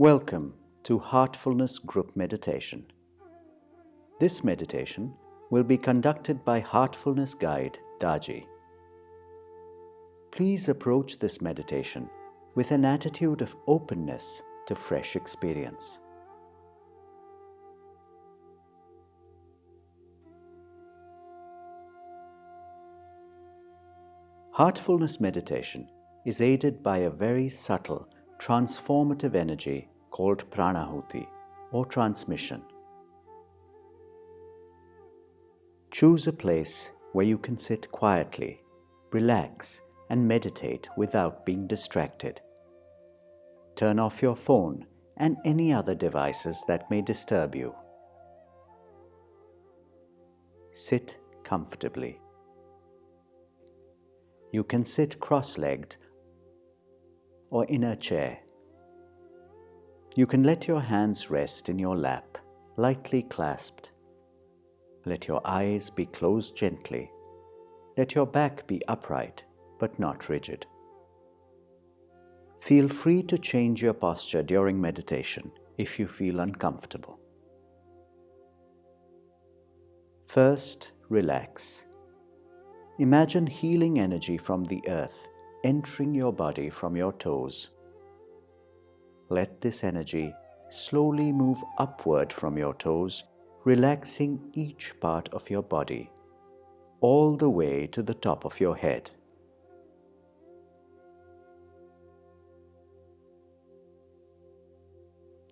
Welcome to Heartfulness Group Meditation. This meditation will be conducted by Heartfulness Guide Daaji. Please approach this meditation with an attitude of openness to fresh experience. Heartfulness meditation is aided by a very subtle, transformative energy called pranahuti or transmission. Choose a place where you can sit quietly, relax, and meditate without being distracted. Turn off your phone and any other devices that may disturb you. Sit comfortably. You can sit cross-legged or in a chair. You can let your hands rest in your lap, lightly clasped. Let your eyes be closed gently. Let your back be upright, but not rigid. Feel free to change your posture during meditation if you feel uncomfortable. First, relax. Imagine healing energy from the earth entering your body from your toes. Let this energy slowly move upward from your toes, relaxing each part of your body, all the way to the top of your head.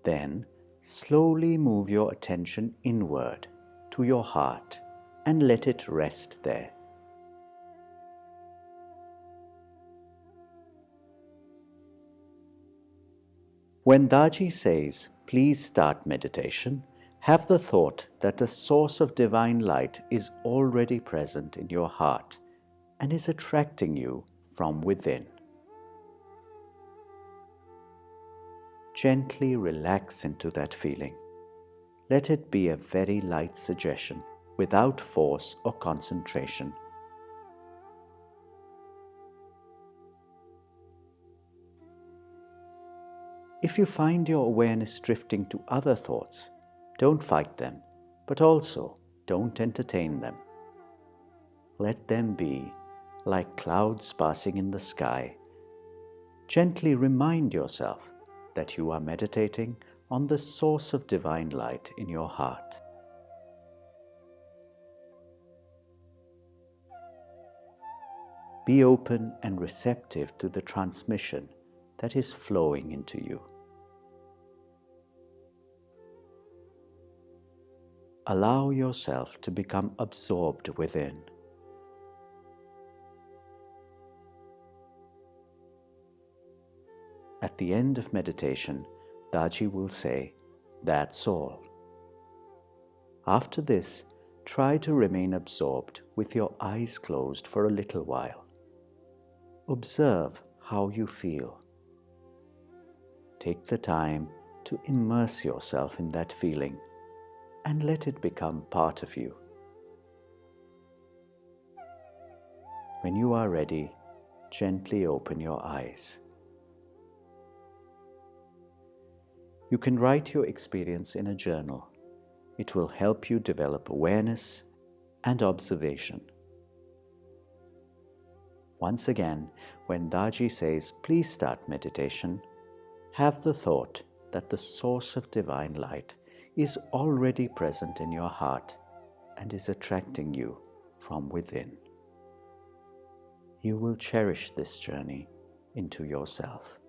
Then, slowly move your attention inward to your heart and let it rest there. When Daaji says, "Please start meditation," have the thought that the source of divine light is already present in your heart and is attracting you from within. Gently relax into that feeling. Let it be a very light suggestion without force or concentration. If you find your awareness drifting to other thoughts, don't fight them, but also don't entertain them. Let them be like clouds passing in the sky. Gently remind yourself that you are meditating on the source of divine light in your heart. Be open and receptive to the transmission that is flowing into you. Allow yourself to become absorbed within. At the end of meditation, Daaji will say, "That's all." After this, try to remain absorbed with your eyes closed for a little while. Observe how you feel. Take the time to immerse yourself in that feeling and let it become part of you. When you are ready, gently open your eyes. You can write your experience in a journal. It will help you develop awareness and observation. Once again, when Daaji says, "Please start meditation," have the thought that the source of divine light is already present in your heart and is attracting you from within. You will cherish this journey into yourself.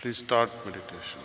Please start meditation.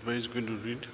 Who is going to read?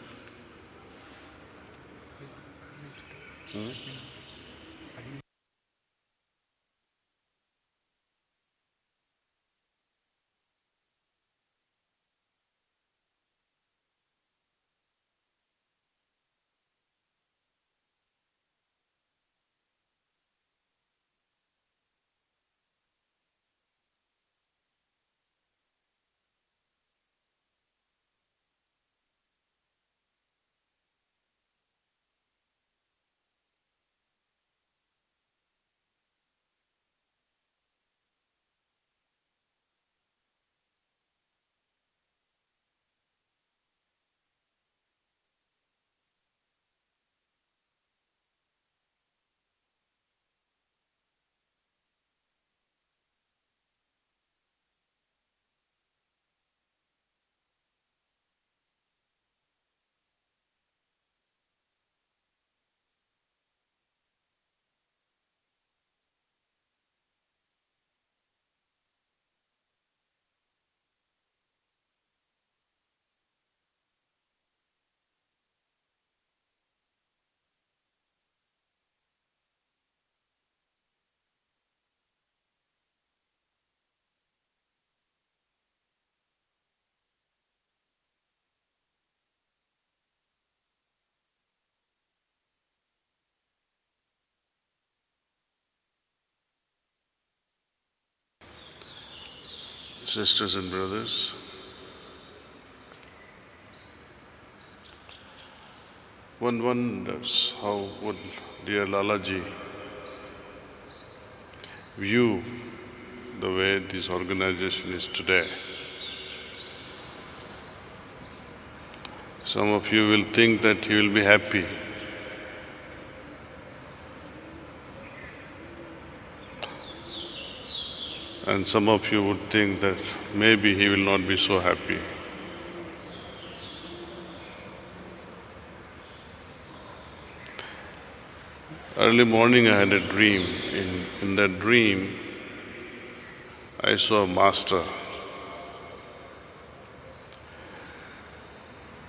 Sisters and brothers, one wonders how would dear Lalaji view the way this organization is today. Some of you will think that he will be happy. And some of you would think that maybe he will not be so happy. Early morning I had a dream. In that dream, I saw a master.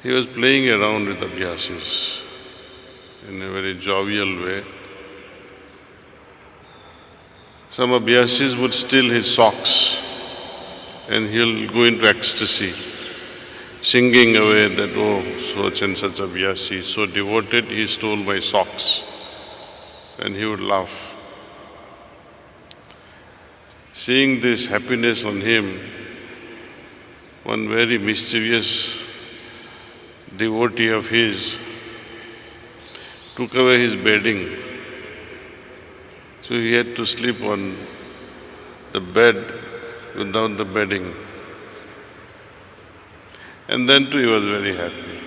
He was playing around with the abhyasis in a very jovial way. Some abhyasis would steal his socks and he'll go into ecstasy, singing away that, oh, such and such abhyasi, so devoted, he stole my socks. And he would laugh. Seeing this happiness on him, one very mischievous devotee of his took away his bedding. So he had to sleep on the bed without the bedding. And then too he was very happy.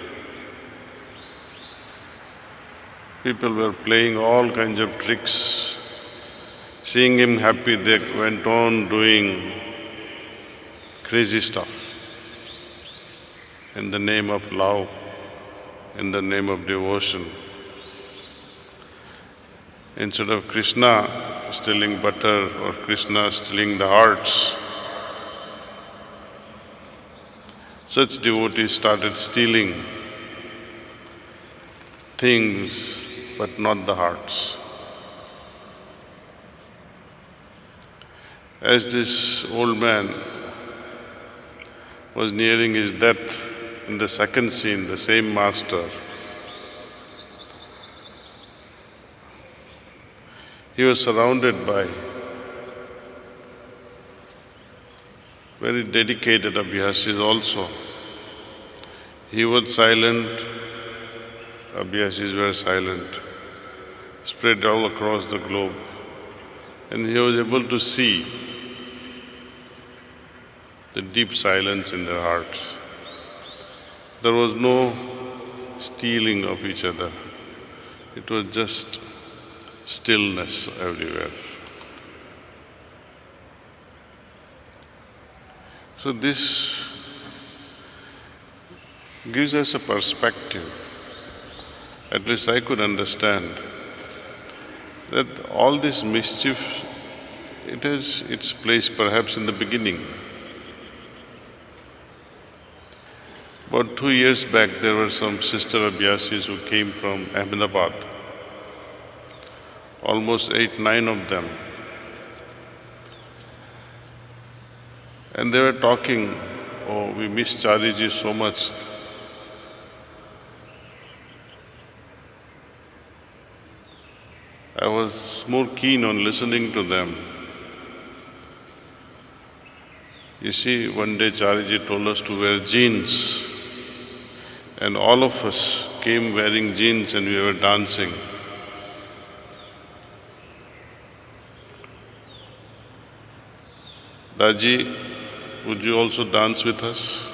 People were playing all kinds of tricks. Seeing him happy, they went on doing crazy stuff in the name of love, in the name of devotion. Instead of Krishna stealing butter or Krishna stealing the hearts, such devotees started stealing things but not the hearts. As this old man was nearing his death, in the second scene, the same master, he was surrounded by very dedicated abhyasis also. He was silent, abhyasis were silent, spread all across the globe. And he was able to see the deep silence in their hearts. There was no stealing of each other. It was just stillness everywhere. So this gives us a perspective, at least I could understand, that all this mischief, it has its place perhaps in the beginning. About 2 years back, there were some sister Abhyasis who came from Ahmedabad, almost 8, 9 of them. And they were talking, oh, we miss Chariji so much. I was more keen on listening to them. You see, one day Chariji told us to wear jeans, and all of us came wearing jeans and we were dancing. Daaji, would you also dance with us?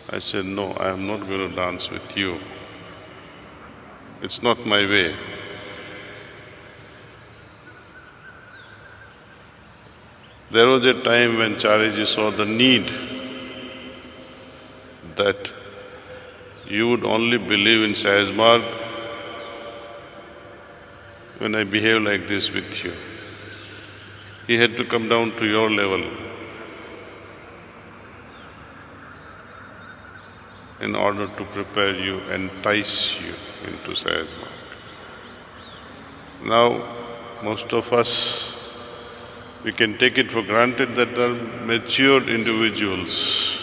I said, no, I am not going to dance with you. It's not my way. There was a time when Chariji saw the need that you would only believe in Sahaj Marg when I behave like this with you. He had to come down to your level in order to prepare you, entice you into Sahaj Marg. Now, most of us, we can take it for granted that they are mature individuals.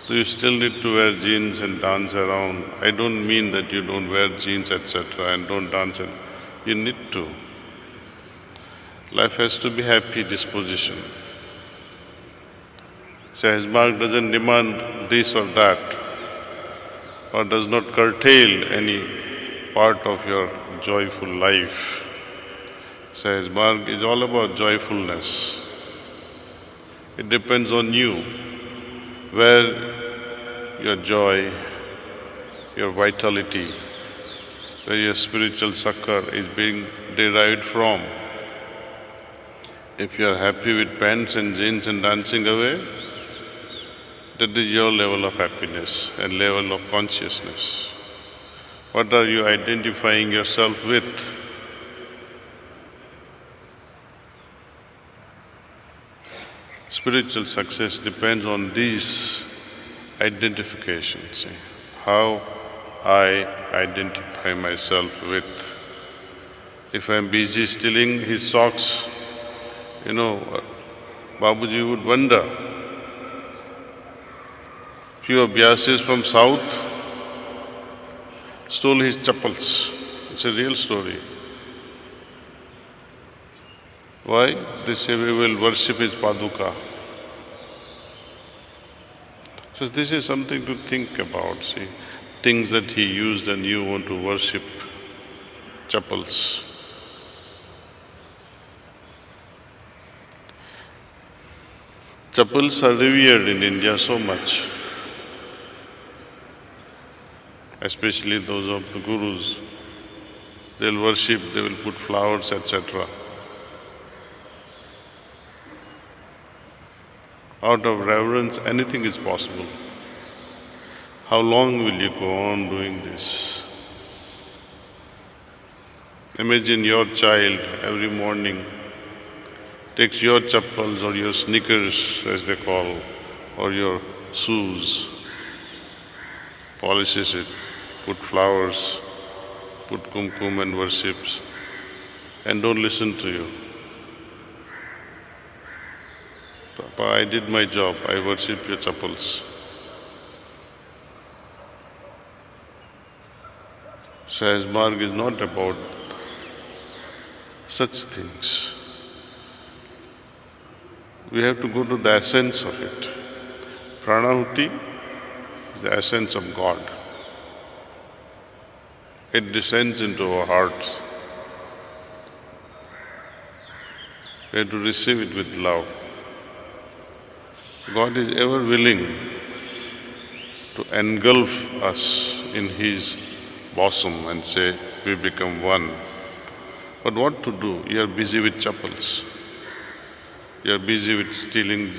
So you still need to wear jeans and dance around. I don't mean that you don't wear jeans, etc., and don't dance. You need to. Life has to be happy disposition. Sahaj Marg doesn't demand this or that, or does not curtail any part of your joyful life. Sahaj Marg is all about joyfulness. It depends on you, where your joy, your vitality, where your spiritual succor is being derived from. If you are happy with pants and jeans and dancing away, that is your level of happiness and level of consciousness. What are you identifying yourself with? Spiritual success depends on these identifications. How I identify myself with. If I am busy stealing his socks, Babuji would wonder. Few Abhyasis from south stole his chappals. It's a real story. Why? They say we will worship his paduka. So this is something to think about, see. Things that he used and you want to worship, chappals. Chappals are revered in India so much, especially those of the gurus. They'll worship, they will put flowers, etc. Out of reverence, anything is possible. How long will you go on doing this? Imagine your child every morning takes your chappals or your sneakers, as they call, or your shoes, polishes it, put flowers, put kumkum and worships, and don't listen to you. Papa, I did my job, I worship your chappals. Sahaj Marg is not about such things. We have to go to the essence of it. Pranahuti is the essence of God. It descends into our hearts. We have to receive it with love. God is ever willing to engulf us in His bosom and say, we become one. But what to do? You are busy with chappals. You are busy with stealing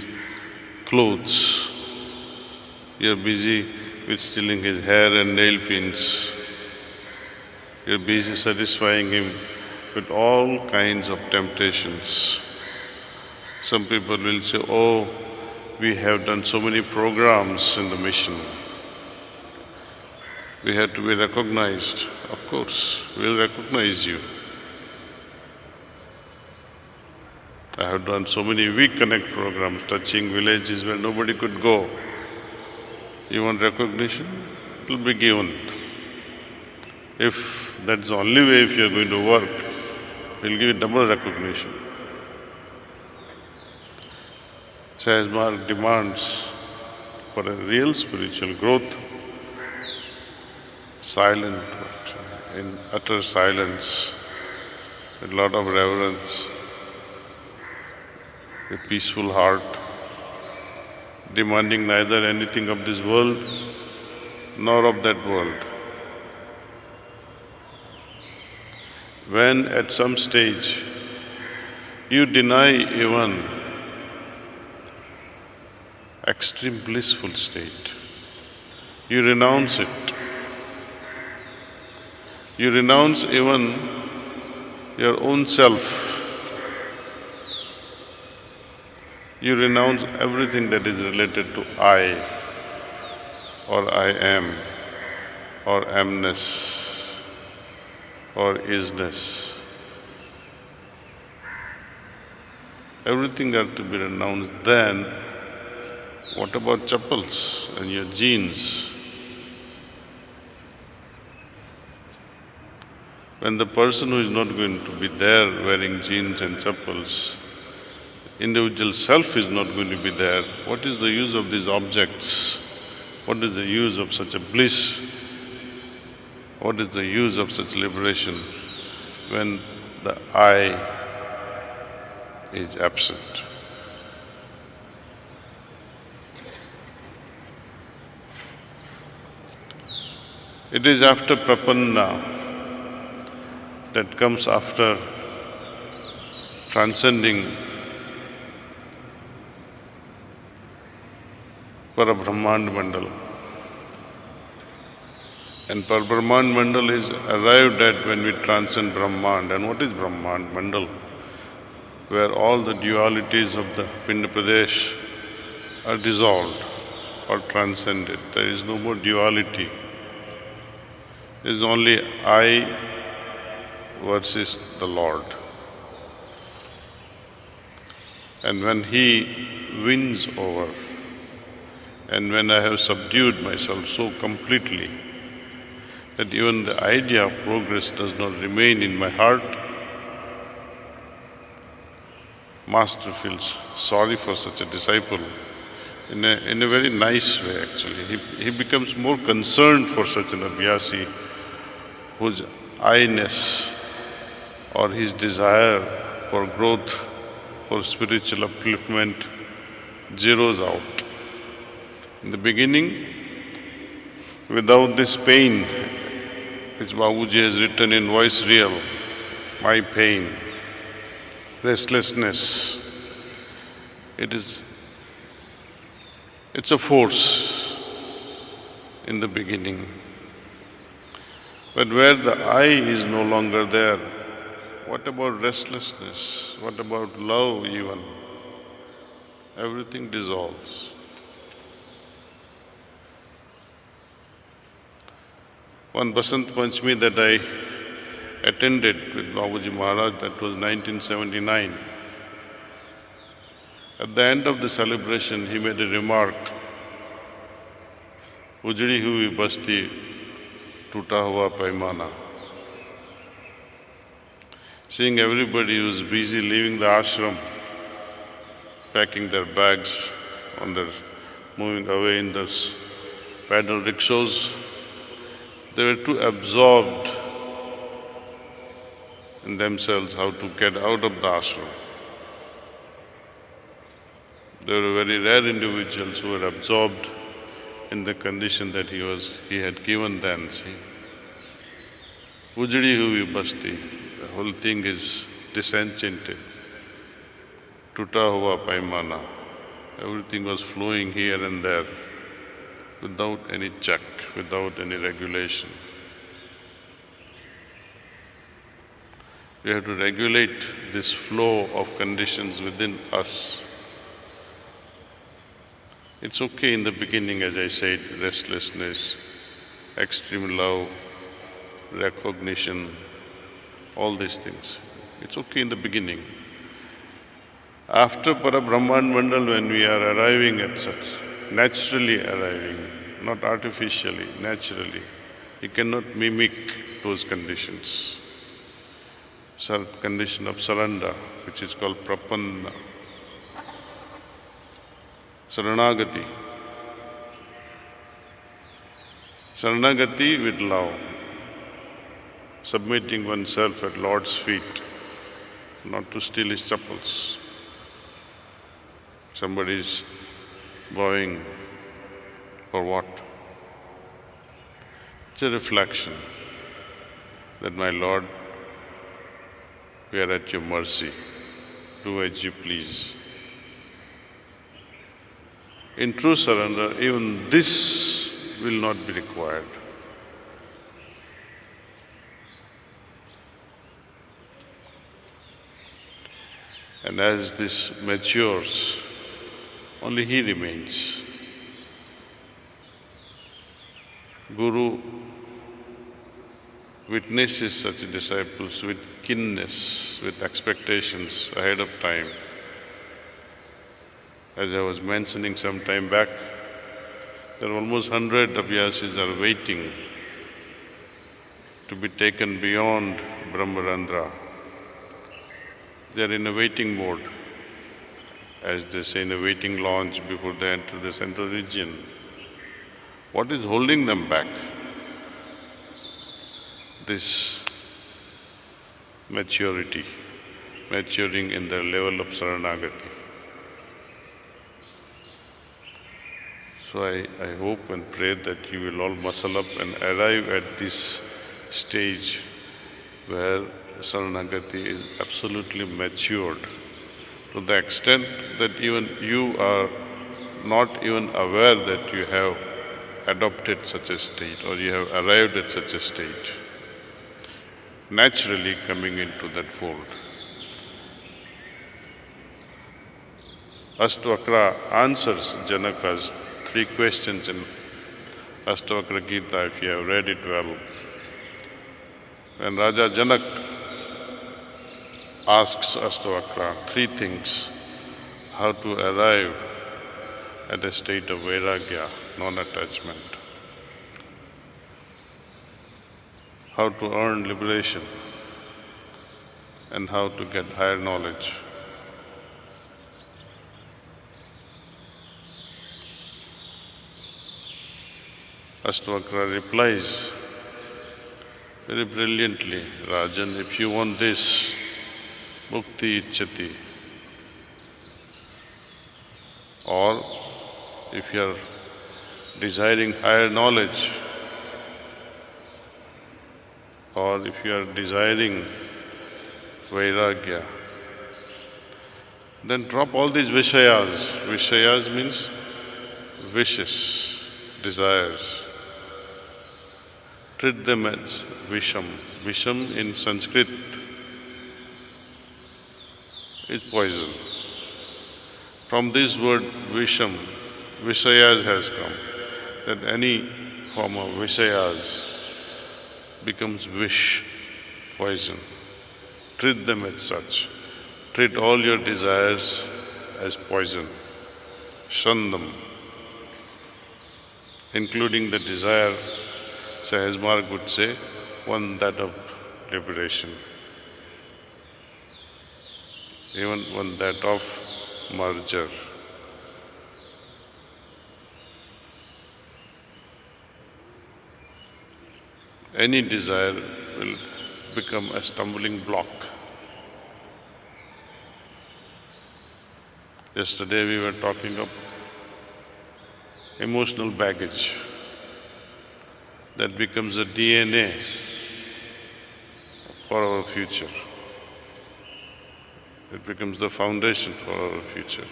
clothes. You are busy with stealing his hair and nail pins. You are busy satisfying him with all kinds of temptations. Some people will say, oh, we have done so many programs in the mission. We had to be recognized. Of course, we'll recognize you. I have done so many We Connect programs, touching villages where nobody could go. You want recognition? It will be given. If that's the only way, if you're going to work, we'll give you double recognition. Sahajmarg demands for a real spiritual growth, silent, in utter silence, with a lot of reverence, with peaceful heart, demanding neither anything of this world nor of that world. When at some stage you deny even extreme blissful state, you renounce it. You renounce even your own self. You renounce everything that is related to I, or I am, or amness, or isness. Everything has to be renounced. Then, what about chappals and your jeans? When the person who is not going to be there wearing jeans and chappals, individual self is not going to be there, what is the use of these objects? What is the use of such a bliss? What is the use of such liberation when the I is absent? It is after prapanna, that comes after transcending Parabrahmand Mandal. And Parabrahmand Mandal is arrived at when we transcend Brahmand. And what is Brahmand Mandal? Where all the dualities of the Pinda Pradesh are dissolved or transcended. There is no more duality. There is only I versus the Lord. And when He wins over, and when I have subdued myself so completely that even the idea of progress does not remain in my heart, Master feels sorry for such a disciple in a very nice way actually. He becomes more concerned for such an abhyasi whose I-ness or his desire for growth, for spiritual upliftment zeroes out. In the beginning, without this pain, which Babuji has written in Voice Real, my pain, restlessness, it's a force in the beginning. But where the I is no longer there, what about restlessness? What about love even? Everything dissolves. One Basant Panchami that I attended with Babuji Maharaj, that was 1979. At the end of the celebration, he made a remark, "Ujdi hui basti, tuta hua paimana." Seeing everybody who was busy leaving the ashram, packing their bags, moving away in their paddle rickshaws, they were too absorbed in themselves how to get out of the ashram. They were very rare individuals who were absorbed in the condition that he had given them, see. Ujdi hui basti, the whole thing is disenchanted. Tuta hua paimana, everything was flowing here and there, without any check, without any regulation. We have to regulate this flow of conditions within us. It's okay in the beginning, as I said, restlessness, extreme love, recognition, all these things. It's okay in the beginning. After Parabrahman Mandal, when we are arriving at such, naturally arriving, not artificially, naturally, you cannot mimic those conditions. Condition of surrender, which is called prapanna, saranagati. Saranagati with love, submitting oneself at Lord's feet, not to steal his chappals. Somebody is bowing for what? It's a reflection that, my Lord, we are at your mercy. Do as you please. In true surrender, even this will not be required. And as this matures, only he remains. Guru witnesses such disciples with keenness, with expectations ahead of time. As I was mentioning some time back, there are almost 100 abhyasis are waiting to be taken beyond Brahmarandra. They are in a waiting mode, as they say, in a waiting launch before they enter the central region. What is holding them back? This maturity, maturing in their level of saranagati. So I hope and pray that you will all muscle up and arrive at this stage where saranagati is absolutely matured, to the extent that even you are not even aware that you have adopted such a state or you have arrived at such a state, naturally coming into that fold. Ashtavakra answers Janaka's 3 questions in Ashtavakra Gita, if you have read it well. When Raja Janak asks Ashtavakra 3 things, how to arrive at a state of vairagya, non-attachment, how to earn liberation, and how to get higher knowledge. Ashtavakra replies very brilliantly, Rajan, if you want this, mukti ichchati, or if you are desiring higher knowledge, or if you are desiring vairagya, then drop all these vishayas. Vishayas means wishes, desires. Treat them as visham. Visham in Sanskrit is poison. From this word visham, vishayas has come. That any form of vishayas becomes vish, poison. Treat them as such. Treat all your desires as poison. Shun them, including the desire, Sahaj Marg would say, one that of liberation, even one that of merger. Any desire will become a stumbling block. Yesterday we were talking of emotional baggage that becomes a DNA for our future. It becomes the foundation for our future,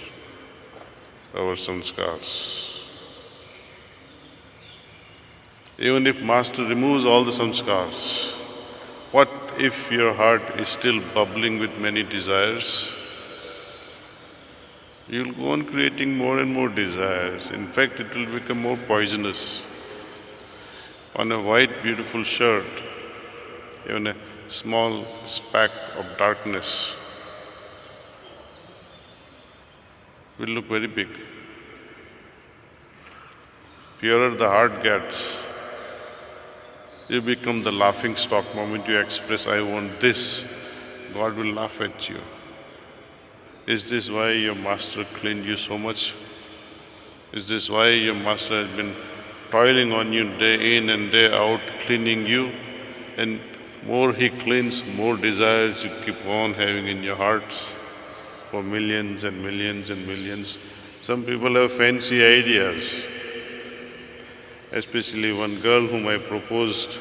our samskars. Even if Master removes all the samskars, what if your heart is still bubbling with many desires? you'll go on creating more and more desires. In fact, it will become more poisonous. On a white, beautiful shirt, even a small speck of darkness will look very big. Purer the heart gets, you become the laughing stock. Moment you express, I want this, God will laugh at you. Is this why your master cleaned you so much? Is this why your master has been toiling on you day in and day out, cleaning you? And more he cleans, more desires you keep on having in your hearts for millions and millions and millions. Some people have fancy ideas. Especially one girl whom I proposed,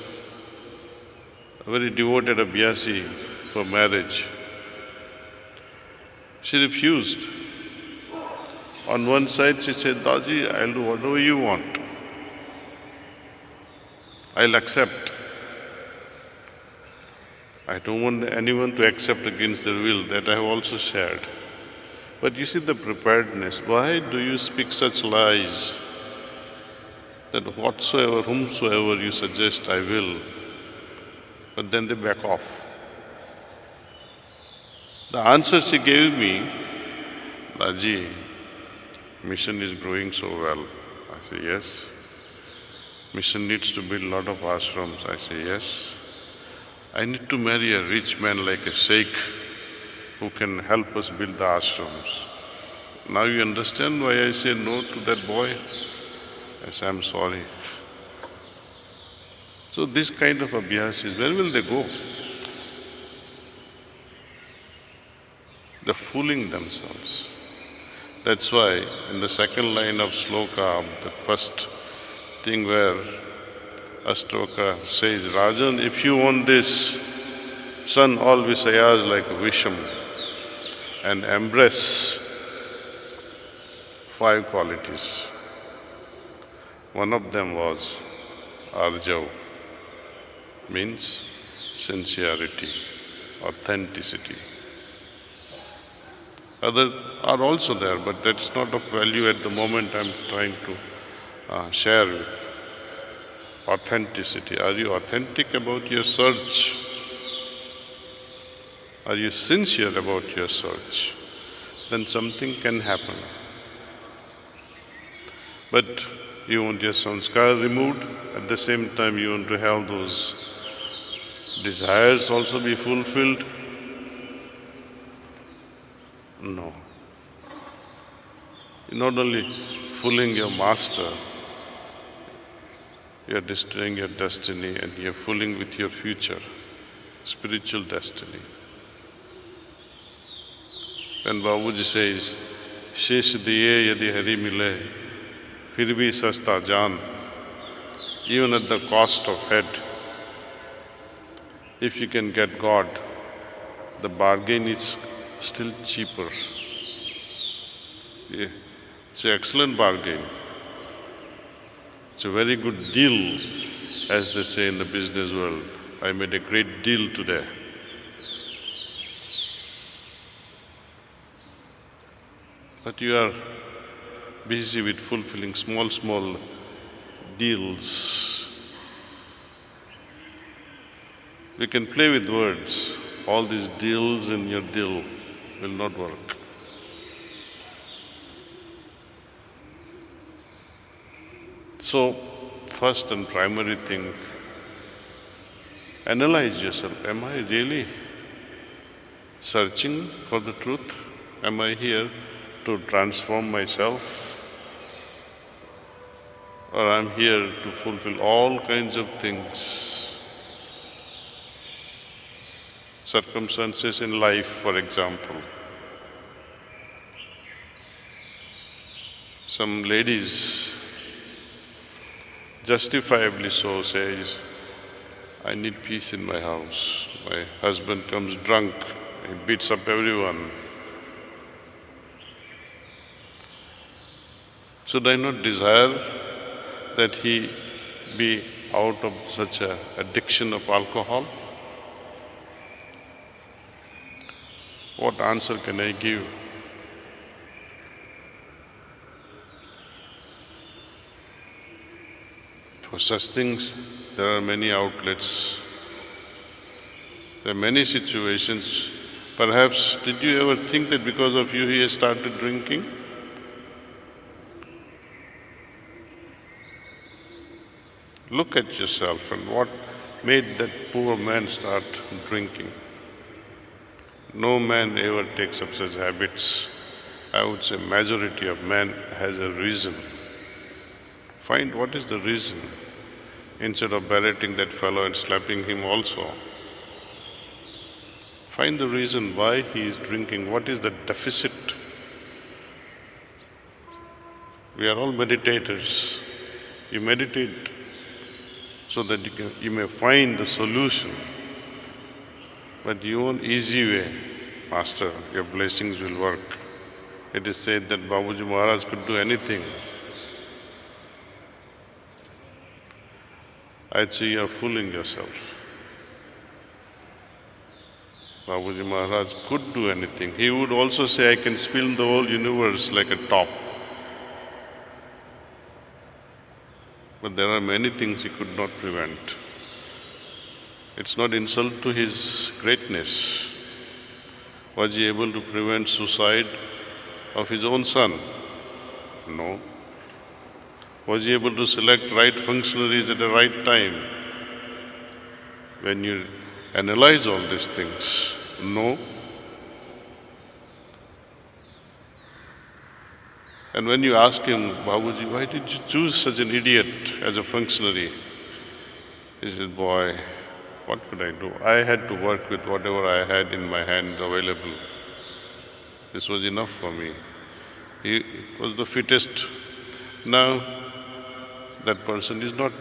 a very devoted abhyasi for marriage. She refused. On one side she said, Daaji, I'll do whatever you want. I'll accept. I don't want anyone to accept against their will, that I have also shared. But you see the preparedness. Why do you speak such lies? That whatsoever, whomsoever you suggest, I will. But then they back off. The answer she gave me, Daaji, mission is growing so well. I say, yes. Mission needs to build a lot of ashrams. I say, yes. I need to marry a rich man like a sheikh who can help us build the ashrams. Now you understand why I say no to that boy? Yes, I'm sorry. So this kind of abhyasis, where will they go? They're fooling themselves. That's why in the second line of sloka, the first thing where Astavaka says, Rajan, if you want this, son, all Visayas like Visham, and embrace 5 qualities. One of them was Arjav, means sincerity, authenticity. Others are also there, but that's not of value at the moment. I'm trying to share with. Authenticity. Are you authentic about your search? Are you sincere about your search? Then something can happen. But you want your sanskar removed, at the same time you want to have those desires also be fulfilled? No. You're not only fooling your master, you're destroying your destiny and you're fooling with your future, spiritual destiny. When Babuji says, Shesh diye yadi hari mile, fir bhi sasta jaan, even at the cost of head, if you can get God, the bargain is still cheaper. Yeah. It's an excellent bargain. It's a very good deal, as they say in the business world. I made a great deal today. But you are busy with fulfilling small deals. We can play with words. All these deals in your deal will not work. So, first and primary thing, analyze yourself. Am I really searching for the truth? Am I here to transform myself? Or I'm here to fulfill all kinds of things? Circumstances in life, for example. Some ladies, justifiably so, says, I need peace in my house. My husband comes drunk, he beats up everyone. Should I not desire that he be out of such an addiction of alcohol? What answer can I give? For such things, there are many outlets. There are many situations. Perhaps, did you ever think that because of you he has started drinking? Look at yourself and what made that poor man start drinking. No man ever takes up such habits. I would say majority of man has a reason. Find what is the reason, instead of berating that fellow and slapping him also. Find the reason why he is drinking, what is the deficit. We are all meditators. You meditate so that you may find the solution. But you want easy way, Master, your blessings will work. It is said that Babuji Maharaj could do anything. I'd say you are fooling yourself. Babuji Maharaj could do anything. He would also say, I can spill the whole universe like a top. But there are many things he could not prevent. It's not insult to his greatness. Was he able to prevent suicide of his own son? No. Was he able to select right functionaries at the right time? When you analyze all these things, no. And when you ask him, Babuji, why did you choose such an idiot as a functionary? He said, boy, what could I do? I had to work with whatever I had in my hands available. This was enough for me. He was the fittest. Now, that person is not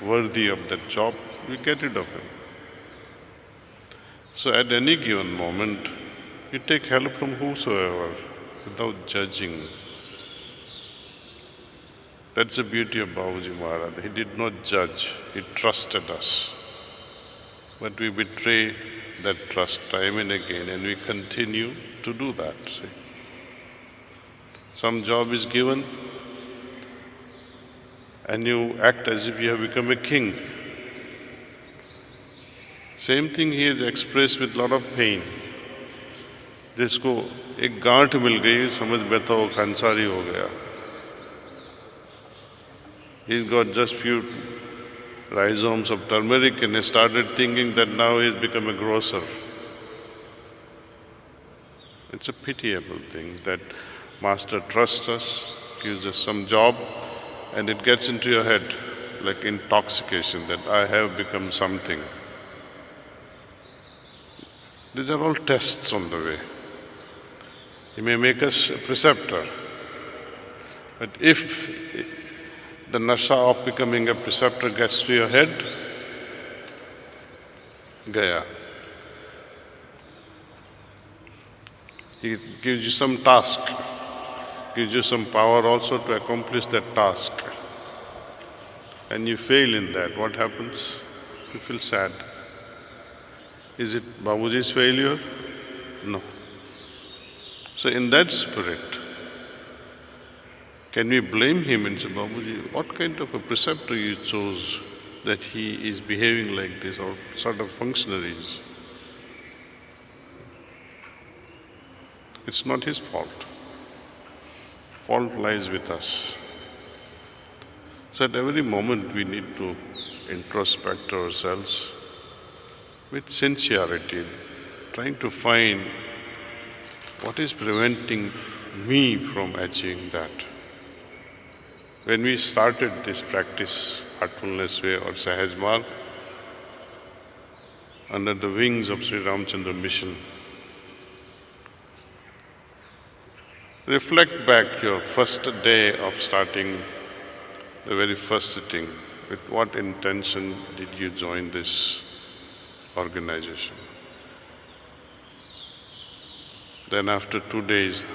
worthy of that job. We get rid of him. So at any given moment, you take help from whosoever without judging. That's the beauty of Babuji Maharaj. He did not judge, he trusted us. But we betray that trust time and again, and we continue to do that. See? Some job is given, and you act as if you have become a king. Same thing he has expressed with lot of pain. जिसको एक गांठ मिल गई, समझ बैठा वो खानसारी हो गया. He's got just few rhizomes of turmeric and he started thinking that now he's become a grocer. It's a pitiable thing that Master trusts us, gives us some job, and it gets into your head like intoxication that I have become something. These are all tests on the way. He may make us a preceptor, but if the nasha of becoming a preceptor gets to your head, gaya. He gives you some task, gives you some power also to accomplish that task. And you fail in that, what happens? You feel sad. Is it Babuji's failure? No. So in that spirit, can we blame him and say, Babuji, what kind of a preceptor you chose that he is behaving like this, or sort of functionaries? It's not his fault. Fault lies with us. So at every moment we need to introspect ourselves with sincerity, trying to find what is preventing me from achieving that. When we started this practice, Heartfulness Way or Sahaj Marg, under the wings of Sri Ramchandra Mission, reflect back your first day of starting the very first sitting. With what intention did you join this organization? Then after 2 days,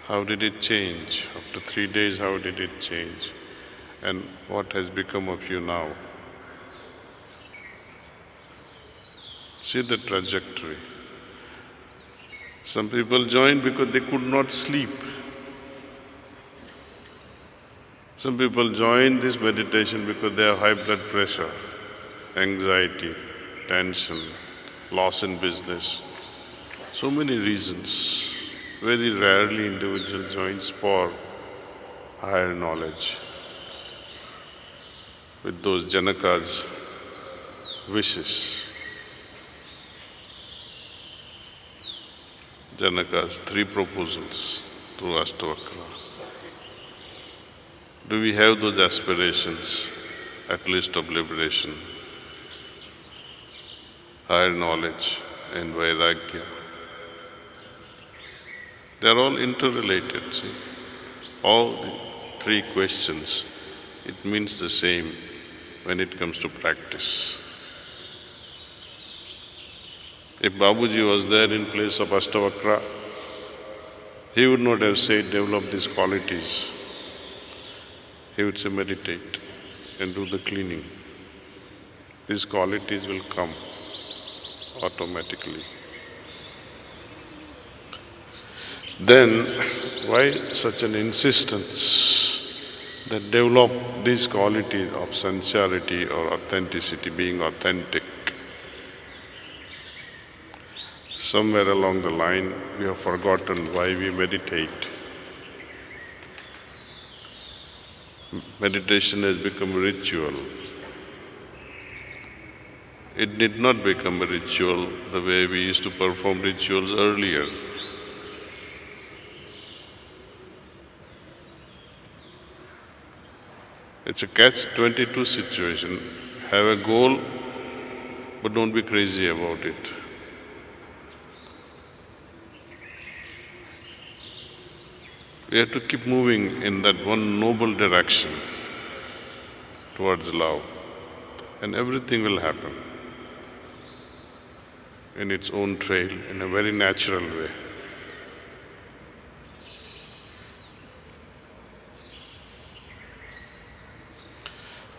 how did it change? After 3 days, how did it change? And what has become of you now? See the trajectory. Some people joined because they could not sleep. Some people join this meditation because they have high blood pressure, anxiety, tension, loss in business. So many reasons. Very rarely individual joins for higher knowledge with those Janaka's wishes. Janaka's 3 proposals through Ashtavakra. Do we have those aspirations, at least of liberation, higher knowledge and vairagya? They are all interrelated, see. All the 3 questions, it means the same when it comes to practice. If Babuji was there in place of Ashtavakra, he would not have said develop these qualities. He would say meditate and do the cleaning. These qualities will come automatically. Then, why such an insistence that develop these qualities of sincerity or authenticity, being authentic? Somewhere along the line, we have forgotten why we meditate. Meditation has become a ritual. It did not become a ritual the way we used to perform rituals earlier. It's a catch-22 situation. Have a goal, but don't be crazy about it. We have to keep moving in that one noble direction towards love, and everything will happen in its own trail, in a very natural way.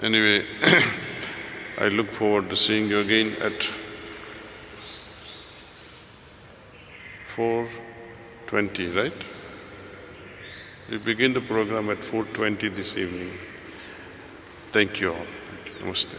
Anyway, I look forward to seeing you again at 4:20, right? We begin the program at 4:20 this evening. Thank you all. Namaste.